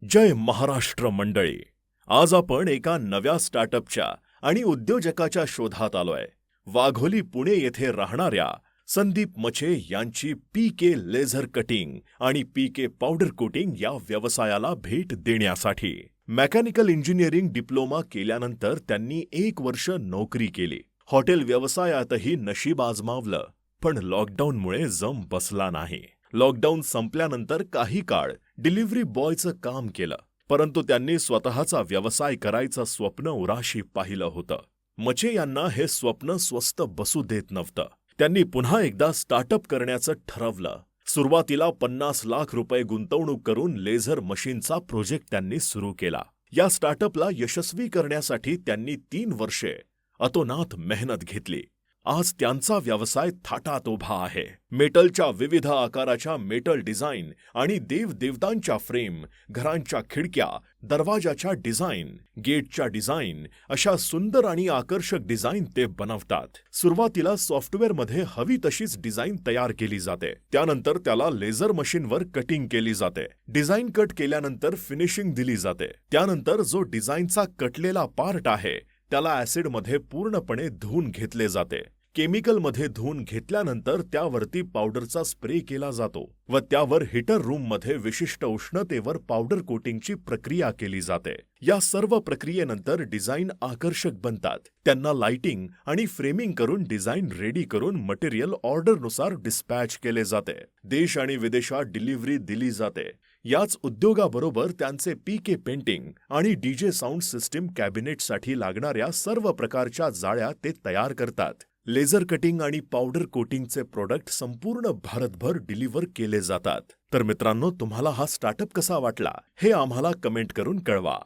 जय महाराष्ट्र मंडळी. आज आपण एका नव्या स्टार्टअपच्या आणि उद्योजकाच्या शोधात आलोय. वाघोली पुणे येथे राहणाऱ्या संदीप मचे यांची पीके लेझर कटिंग आणि पीके पावडर कोटिंग या व्यवसायाला भेट देण्यासाठी. मेकॅनिकल इंजिनिअरिंग डिप्लोमा केल्यानंतर त्यांनी 1 वर्ष नोकरी केली. हॉटेल व्यवसायातही नशीब आजमावलं, पण लॉकडाऊनमुळे जम बसला नाही. लॉकडाऊन संपल्यानंतर काही काळ डिलिव्हरी बॉयचं काम केलं, परंतु त्यांनी स्वतःचा व्यवसाय करायचं स्वप्न उराशी पाहिलं होतं. मचे यांना हे स्वप्न स्वस्त बसू देत नव्हतं. त्यांनी पुन्हा एकदा स्टार्टअप करण्याचं ठरवलं. सुरुवातीला 50 लाख रुपये गुंतवणूक करून लेझर मशीनचा प्रोजेक्ट त्यांनी सुरू केला. या स्टार्टअपला यशस्वी करण्यासाठी त्यांनी 3 वर्षे अतोनात मेहनत घेतली. आज त्यांचा व्यवसाय थाटात उभा आहे. मेटलच्या विविध आकाराच्या मेटल डिझाईन आणि देवदेवतांच्या फ्रेम, घरांच्या खिडक्या, दरवाजाच्या डिझाईन, गेटच्या डिझाईन अशा सुंदर आणि आकर्षक डिझाईन ते बनवतात. सुरुवातीला सॉफ्टवेअरमध्ये हवी तशीच डिझाईन तयार केली जाते. त्यानंतर त्याला लेझर मशीनवर कटिंग केली जाते. डिझाईन कट केल्यानंतर फिनिशिंग दिली जाते. त्यानंतर जो डिझाईनचा कटलेला पार्ट आहे त्याला ॲसिडमध्ये पूर्णपणे धुवून घेतले जाते. केमिकलमध्ये धुवून घेतल्यानंतर त्यावरती पावडरचा स्प्रे केला जातो व त्यावर हीटर रूममध्ये विशिष्ट उष्णतेवर पावडर कोटिंगची प्रक्रिया केली जाते. या सर्व प्रक्रियेनंतर डिझाईन आकर्षक बनतात. त्यांना लाइटिंग आणि फ्रेमिंग करून डिझाईन रेडी करून मटेरियल ऑर्डरनुसार डिस्पॅच केले जाते. देश आणि विदेशात डिलिव्हरी दिली जाते. याच उद्योगाबरोबर त्यांचे पीके पेंटिंग आणि डीजे साऊंड सिस्टीम कॅबिनेटसाठी लागणाऱ्या सर्व प्रकारच्या जाळ्या ते तयार करतात. लेझर कटिंग आणि पावडर कोटिंगचे प्रोडक्ट संपूर्ण भारतभर डिलिव्हर केले जातात. तर मित्रांनो, तुम्हाला हा स्टार्टअप कसा वाटला हे आम्हाला कमेंट करून कळवा.